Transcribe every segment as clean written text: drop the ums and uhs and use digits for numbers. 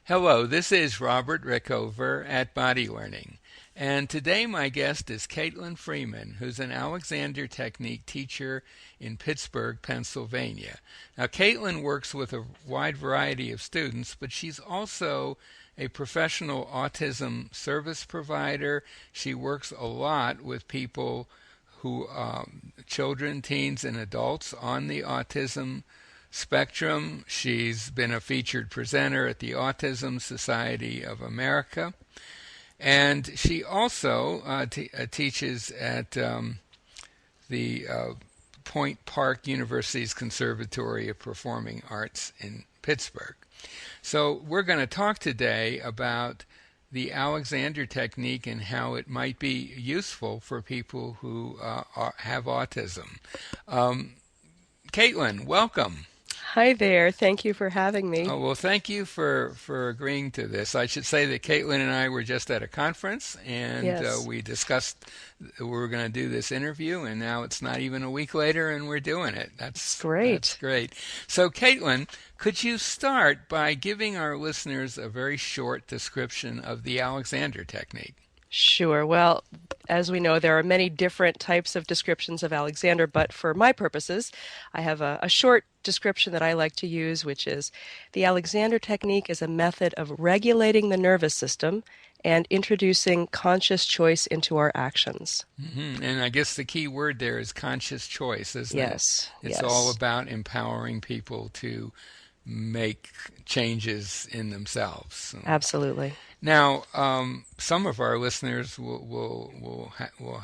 Hello, this is Robert Rickover at Body Learning. And today my guest is Caitlin Freeman, who's an Alexander Technique teacher in Pittsburgh, Pennsylvania. Now, Caitlin works with a wide variety of students, but she's also a professional autism service provider. She works a lot with people who, children, teens, and adults on the autism spectrum. She's been a featured presenter at the Autism Society of America. And she also teaches at the Point Park University's Conservatory of Performing Arts in Pittsburgh. So we're going to talk today about the Alexander Technique and how it might be useful for people who have autism. Caitlin, welcome. Hi there. Thank you for having me. Oh, well, thank you for agreeing to this. I should say that Caitlin and I were just at a conference, and Yes. we discussed we were going to do this interview, and now it's not even a week later, and we're doing it. It's That's great. great. So, Caitlin, could you start by giving our listeners a very short description of the Alexander Technique? Sure. Well, as we know, there are many different types of descriptions of Alexander, but for my purposes, I have a short description that I like to use, which is the Alexander technique is a method of regulating the nervous system and introducing conscious choice into our actions. And I guess the key word there is conscious choice, isn't it? Yes, It's all yes, about empowering people to make changes in themselves. absolutely. Now, some of our listeners will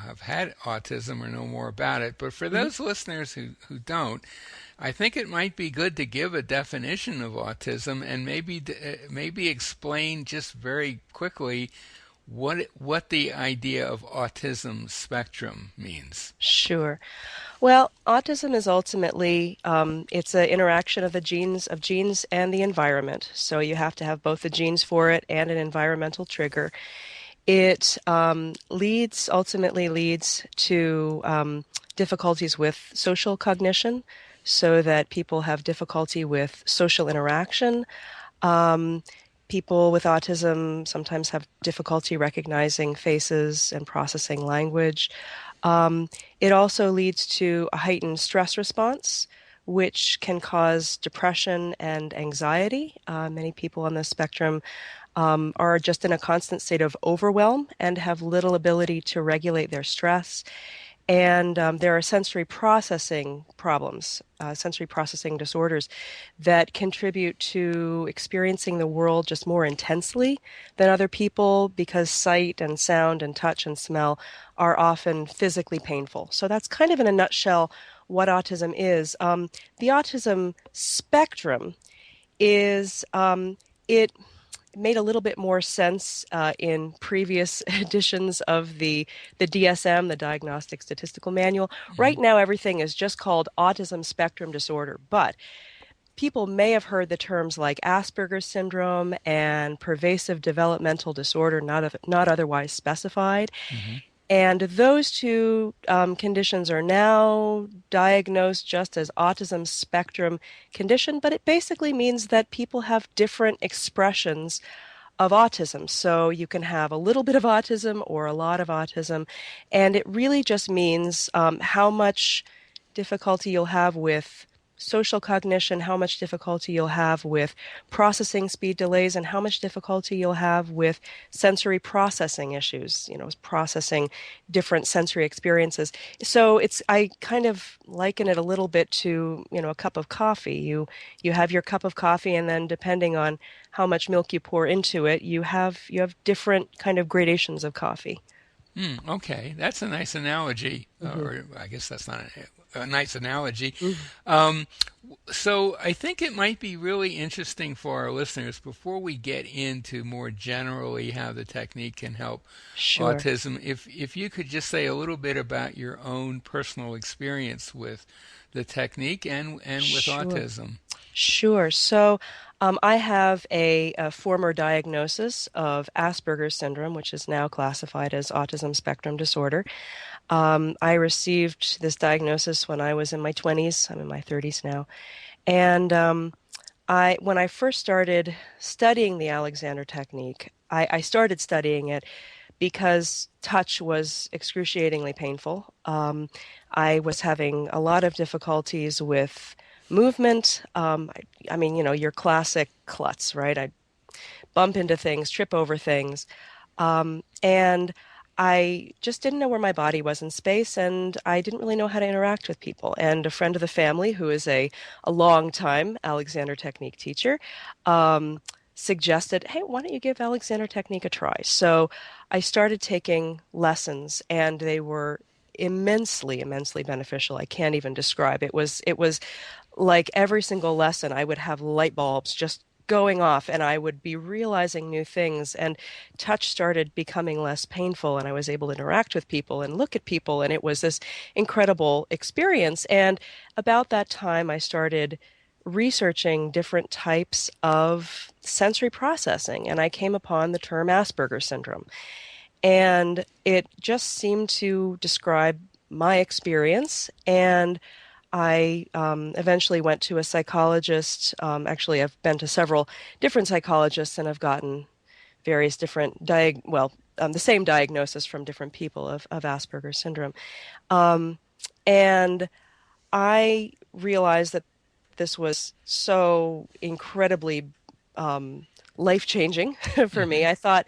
have had autism or know more about it, but for Mhm. those listeners who don't, I think it might be good to give a definition of autism and maybe explain just very quickly what the idea of autism spectrum means. Sure. Well, autism is ultimately it's an interaction of the genes and the environment. So you have to have both the genes for it and an environmental trigger. It ultimately leads to difficulties with social cognition, so that people have difficulty with social interaction. Um, People with autism sometimes have difficulty recognizing faces and processing language. It also leads to a heightened stress response, which can cause depression and anxiety. Many people on the spectrum are just in a constant state of overwhelm and have little ability to regulate their stress. And there are sensory processing problems, sensory processing disorders that contribute to experiencing the world just more intensely than other people because sight and sound and touch and smell are often physically painful. So that's kind of in a nutshell what autism is. The autism spectrum is it made a little bit more sense in previous editions of the DSM, the Diagnostic Statistical Manual. Right Mhm. now, everything is just called autism spectrum disorder, but people may have heard the terms like Asperger's syndrome and pervasive developmental disorder, not otherwise specified. Mhm. And those two conditions are now diagnosed just as autism spectrum condition, but it basically means that people have different expressions of autism. So you can have a little bit of autism or a lot of autism, and it really just means how much difficulty you'll have with social cognition, how much difficulty you'll have with processing speed delays, and how much difficulty you'll have with sensory processing issues, processing different sensory experiences. So I kind of liken it a little bit to, a cup of coffee. You have your cup of coffee, and then depending on how much milk you pour into it, you have different kind of gradations of coffee. Okay, that's a nice analogy, Hmm. or I guess that's not a nice analogy. Hmm. Um, so I think it might be really interesting for our listeners before we get into more generally how the technique can help Sure. autism. If you could just say a little bit about your own personal experience with the technique and with Sure. autism. Sure. So I have a former diagnosis of Asperger's syndrome, which is now classified as autism spectrum disorder. I received this diagnosis when I was in my 20s. I'm in my 30s now. And when I first started studying the Alexander technique, I started studying it because touch was excruciatingly painful. I was having a lot of difficulties with movement. I mean, your classic klutz, right? I bump into things, trip over things. And I just didn't know where my body was in space, and I didn't really know how to interact with people. And a friend of the family, who is a long time Alexander Technique teacher, suggested, hey, why don't you give Alexander Technique a try? So I started taking lessons, and they were immensely beneficial. I can't even describe. It was like every single lesson, I would have light bulbs just going off and I would be realizing new things. And touch started becoming less painful, and I was able to interact with people and look at people. And it was this incredible experience. And about that time, I started researching different types of sensory processing, and I came upon the term Asperger's syndrome. And it just seemed to describe my experience. And I eventually went to a psychologist. Actually, I've been to several different psychologists and I've gotten various different the same diagnosis from different people of Asperger's syndrome. Um, and I realized that this was so incredibly life changing for me. Hmm. I thought,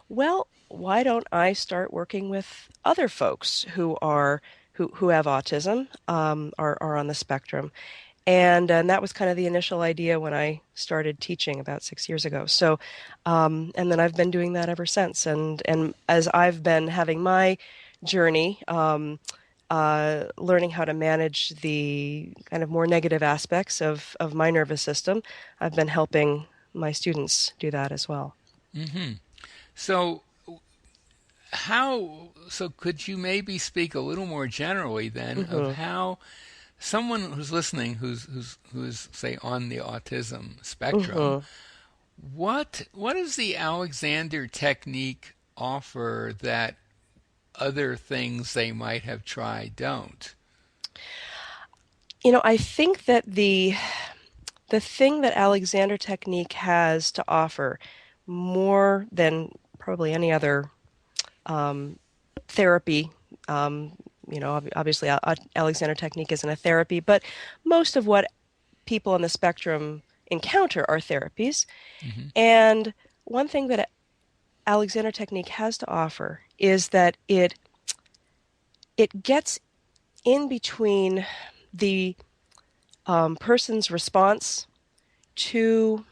well, why don't I start working with other folks who have autism, are on the spectrum? And that was kind of the initial idea when I started teaching about 6 years ago. So, and then I've been doing that ever since. And as I've been having my journey, learning how to manage the kind of more negative aspects of my nervous system, I've been helping my students do that as well. Hmm. So so could you maybe speak a little more generally then of Hmm. how someone who's listening who's say on the autism spectrum, Hmm. what does the Alexander technique offer that other things they might have tried don't? I think that the thing that Alexander Technique has to offer more than probably any other therapy, um, obviously Alexander Technique isn't a therapy, but most of what people on the spectrum encounter are therapies. Hmm. And one thing that Alexander Technique has to offer is that it gets in between the person's response to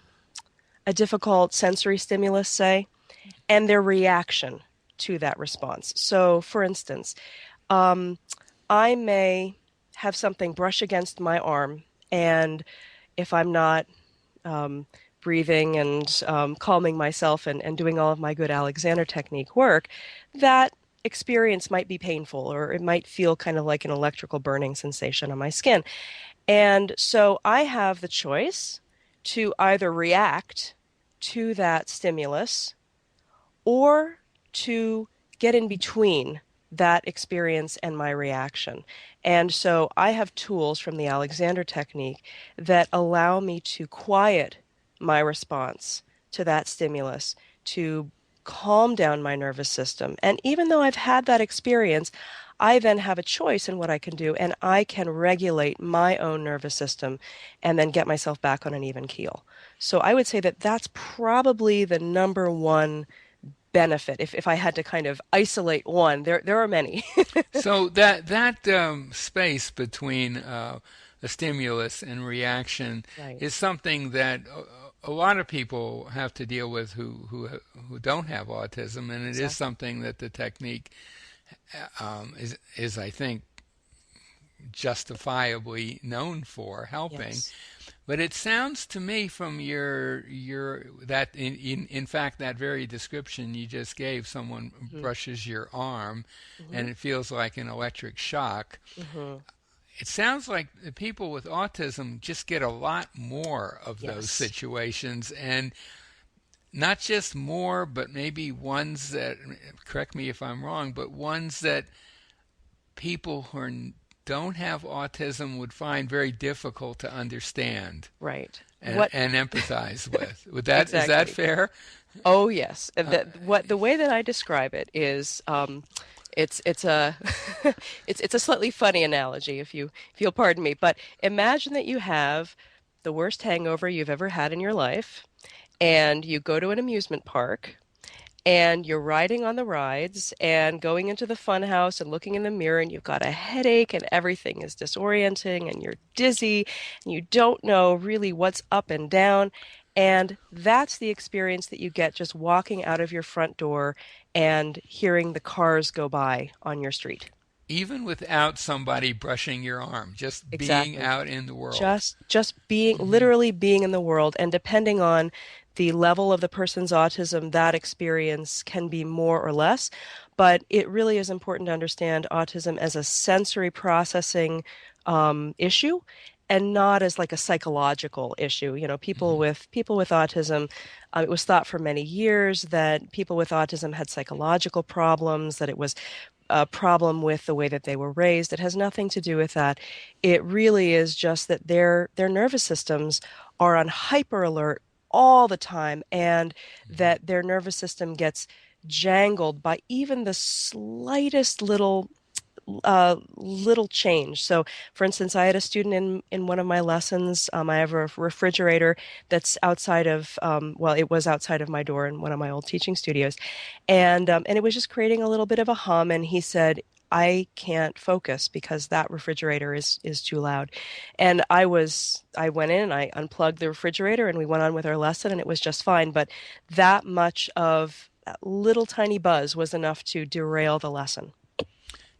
a difficult sensory stimulus, say, and their reaction to that response. So, for instance, um, I may have something brush against my arm, and if I'm not um, breathing and calming myself and doing all of my good Alexander technique work, that experience might be painful, or it might feel kind of like an electrical burning sensation on my skin. And so I have the choice to either react to that stimulus or to get in between that experience and my reaction. And so I have tools from the Alexander technique that allow me to quiet my response to that stimulus, to calm down my nervous system. And even though I've had that experience, I then have a choice in what I can do, and I can regulate my own nervous system and then get myself back on an even keel. So I would say that that's probably the number one benefit. If I had to kind of isolate one, there are many. So that space between a stimulus and reaction Right. is something that a lot of people have to deal with who don't have autism, and it is Exactly. something that the technique is I think justifiably known for helping. Yes. But it sounds to me from your that in fact that very description you just gave, someone Hmm. brushes your arm Hmm. and it feels like an electric shock. Hmm. It sounds like the people with autism just get a lot more of those Yes. situations, and not just more, but maybe ones that, correct me if I'm wrong, but ones that people who don't have autism would find very difficult to understand. Right. what and empathize with. Would that is that exactly? fair? Oh yes, and Uh, the way that I describe it is, it's a it's a slightly funny analogy if you'll pardon me, but imagine that you have the worst hangover you've ever had in your life, and you go to an amusement park and you're riding on the rides and going into the fun house and looking in the mirror and you've got a headache and everything is disorienting and you're dizzy and you don't know really what's up and down. And that's the experience that you get just walking out of your front door and hearing the cars go by on your street. even without somebody brushing your arm, just being Exactly. out in the world. Just being Hmm. literally being in the world, and depending on the level of the person's autism, that experience can be more or less. But it really is important to understand autism as a sensory processing issue and not as like a psychological issue. You know, Hmm. people with autism, it was thought for many years that people with autism had psychological problems, that it was a problem with the way that they were raised. It has nothing to do with that. It really is just that their nervous systems are on hyper alert all the time, and that their nervous system gets jangled by even the slightest little change. So, for instance, I had a student in one of my lessons. I have a refrigerator that's outside of, well, it was outside of my door in one of my old teaching studios, and it was just creating a little bit of a hum. And he said, "I can't focus because that refrigerator is too loud." And I went in and I unplugged the refrigerator and we went on with our lesson and it was just fine. But that much of that little tiny buzz was enough to derail the lesson.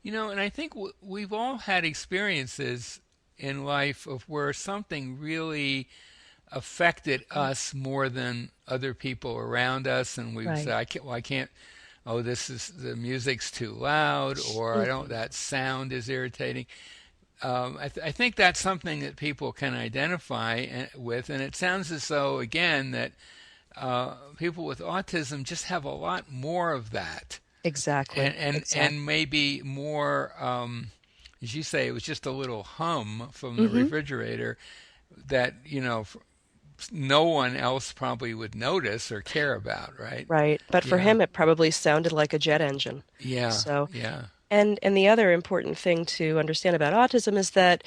You know, and I think we've all had experiences in life of where something really affected us more than other people around us, and we would say, Right. "I can't. Well, I can't. Oh, this is the music's too loud," or "I don't. Mhm. That sound is irritating." I think that's something that people can identify with, and it sounds as though, again, that people with autism just have a lot more of that, Exactly. and Exactly. maybe more. As you say, it was just a little hum from the Hmm. refrigerator that no one else probably would notice or care about, right? Right. But for Yeah, him, it probably sounded like a jet engine. yeah, So, yeah. and the other important thing to understand about autism is that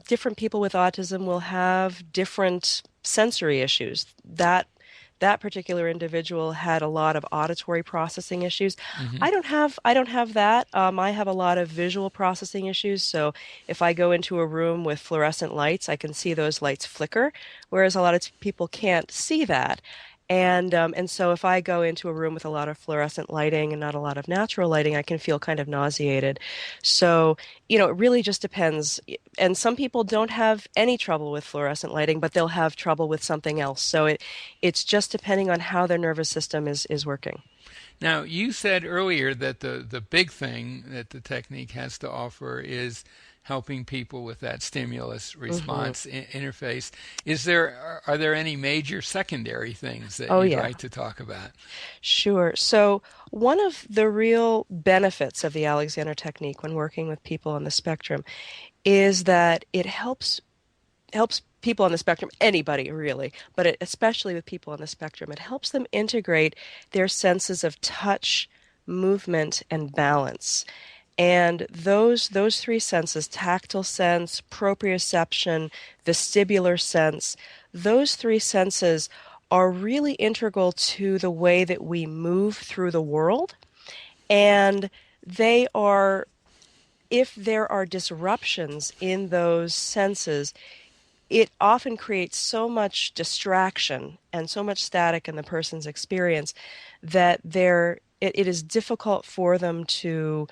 different people with autism will have different sensory issues. That particular individual had a lot of auditory processing issues. Hmm. I don't have that. I have a lot of visual processing issues. So if I go into a room with fluorescent lights, I can see those lights flicker, whereas a lot of people can't see that. And so if I go into a room with a lot of fluorescent lighting and not a lot of natural lighting, I can feel kind of nauseated. So, you know, it really just depends. And some people don't have any trouble with fluorescent lighting, but they'll have trouble with something else. So it's just depending on how their nervous system is working. Now, you said earlier that the big thing that the technique has to offer is helping people with that stimulus Hmm. response interface. Are there any major secondary things that Oh, you'd yeah. like to talk about? Sure. So, one of the real benefits of the Alexander technique when working with people on the spectrum is that it helps people on the spectrum, anybody really, but especially with people on the spectrum, it helps them integrate their senses of touch, movement, and balance. And those three senses, tactile sense, proprioception, vestibular sense, those three senses are really integral to the way that we move through the world. And they are, if there are disruptions in those senses, it often creates so much distraction and so much static in the person's experience that it is difficult for them to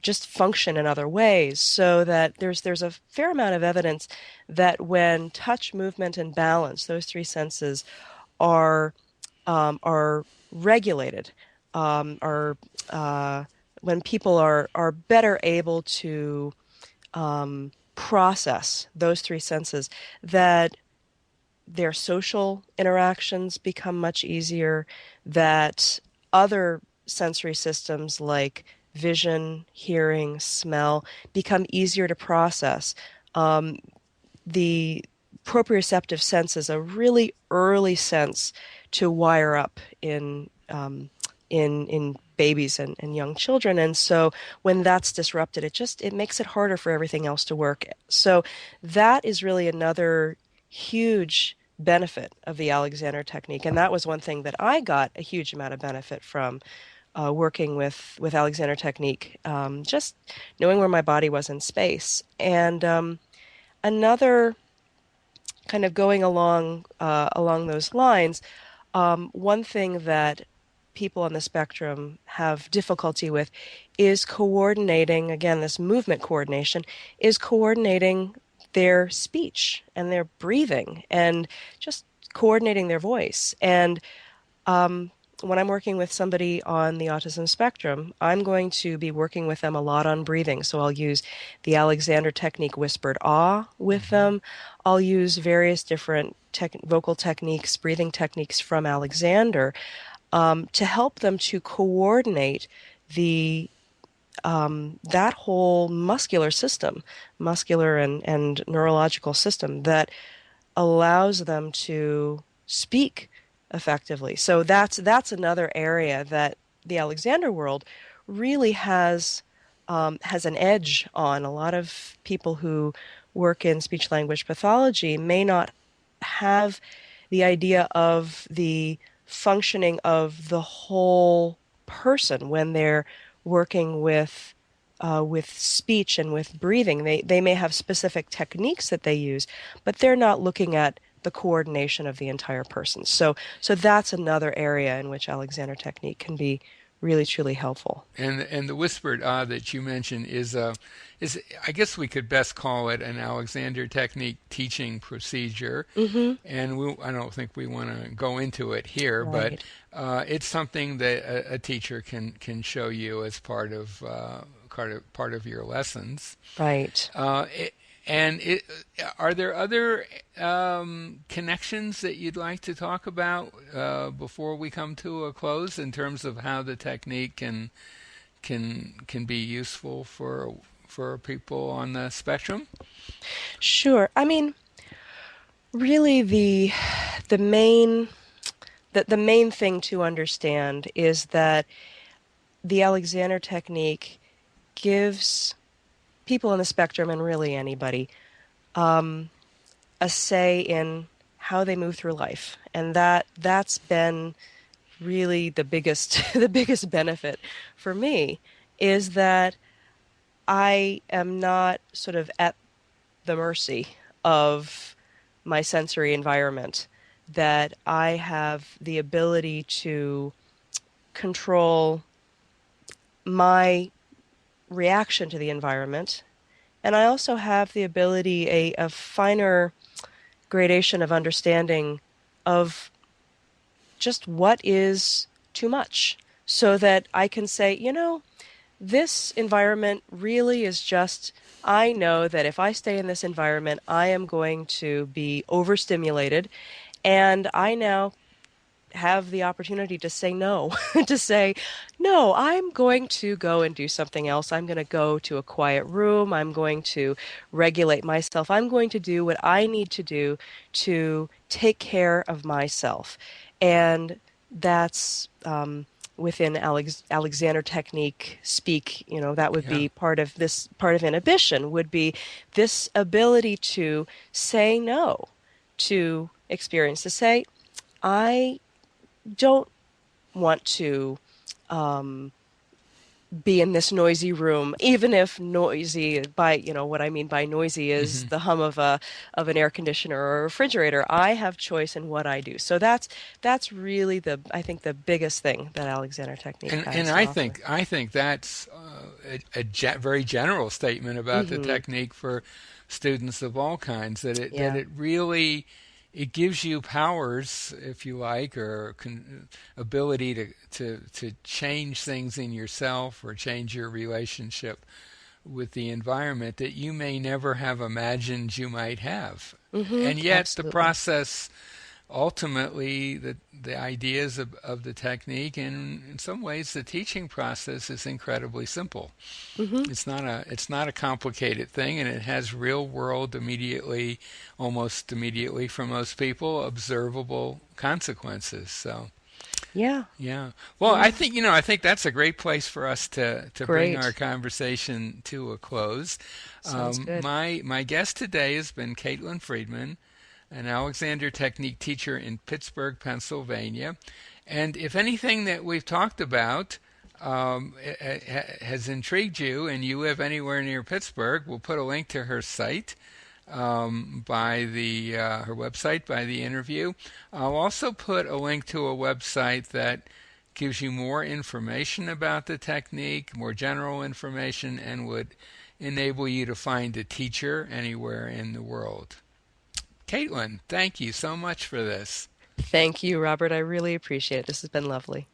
just function in other ways. So that there's a fair amount of evidence that when touch, movement, and balance, those three senses are are regulated, are when people are better able to process those three senses, that their social interactions become much easier, that other sensory systems like vision, hearing, smell become easier to process. Um, the proprioceptive sense is a really early sense to wire up in babies and young children. And so when that's disrupted, it makes it harder for everything else to work. So that is really another huge benefit of the Alexander technique. And that was one thing that I got a huge amount of benefit from working with Alexander technique, just knowing where my body was in space. And another kind of going along those lines, one thing that people on the spectrum have difficulty with is coordinating, again, this movement coordination, is coordinating their speech and their breathing and just coordinating their voice. And um, when I'm working with somebody on the autism spectrum, I'm going to be working with them a lot on breathing. So I'll use the Alexander technique whispered ah with Hmm. them. I'll use various different vocal techniques, breathing techniques from Alexander to help them to coordinate the that whole muscular system, muscular and neurological system that allows them to speak effectively. So that's another area that the Alexander world really has an edge on. A lot of people who work in speech language pathology may not have the idea of the functioning of the whole person when they're working with speech and with breathing. They may have specific techniques that they use, but they're not looking at the coordination of the entire person. So that's another area in which Alexander technique can be really truly helpful. And the whispered ah that you mentioned is I guess we could best call it an Alexander technique teaching procedure. Mm-hmm. And I don't think we want to go into it here, but Right. it's something that a teacher can show you as part of your lessons. Right. Uh, it, are there other connections that you'd like to talk about before we come to a close in terms of how the technique can be useful for people on the spectrum? Sure. I mean, really the main the main thing to understand is that the Alexander technique gives people on the spectrum and really anybody a say in how they move through life. And that's been really the biggest the biggest benefit for me is that I am not sort of at the mercy of my sensory environment, that I have the ability to control my reaction to the environment. And I also have the ability, a finer gradation of understanding of just what is too much, so that I can say, this environment really is just, I know that if I stay in this environment, I am going to be overstimulated. And I now have the opportunity to say no, to say, no, I'm going to go and do something else. I'm going to go to a quiet room. I'm going to regulate myself. I'm going to do what I need to do to take care of myself. And that's within Alexander technique speak, that would Yeah. be part of this, part of inhibition would be this ability to say no to experience, to say, I don't want to be in this noisy room, even if noisy by, what I mean by noisy is Hmm. the hum of an air conditioner or a refrigerator. I have choice in what I do. So that's really I think the biggest thing that Alexander Technique And has to offer. I think that's very general statement about the Hmm. technique for students of all kinds. That Yeah. it really it gives you powers, if you like, or ability to change things in yourself or change your relationship with the environment that you may never have imagined you might have. Hmm. And yet the Absolutely. process ultimately the ideas of the technique, and in some ways the teaching process is incredibly simple. Hmm. It's not a complicated thing, and it has real world immediately, almost immediately for most people, observable consequences. So Yeah. yeah. Well, Yeah. I think that's a great place for us to bring our Great. conversation to a close. Sounds good. My guest today has been Caitlin Friedman, an Alexander Technique teacher in Pittsburgh, Pennsylvania. And if anything that we've talked about has intrigued you and you live anywhere near Pittsburgh, we'll put a link to her site by the her website by the interview. I'll also put a link to a website that gives you more information about the technique, more general information, and would enable you to find a teacher anywhere in the world. Caitlin, thank you so much for this. Thank you, Robert. I really appreciate it. This has been lovely.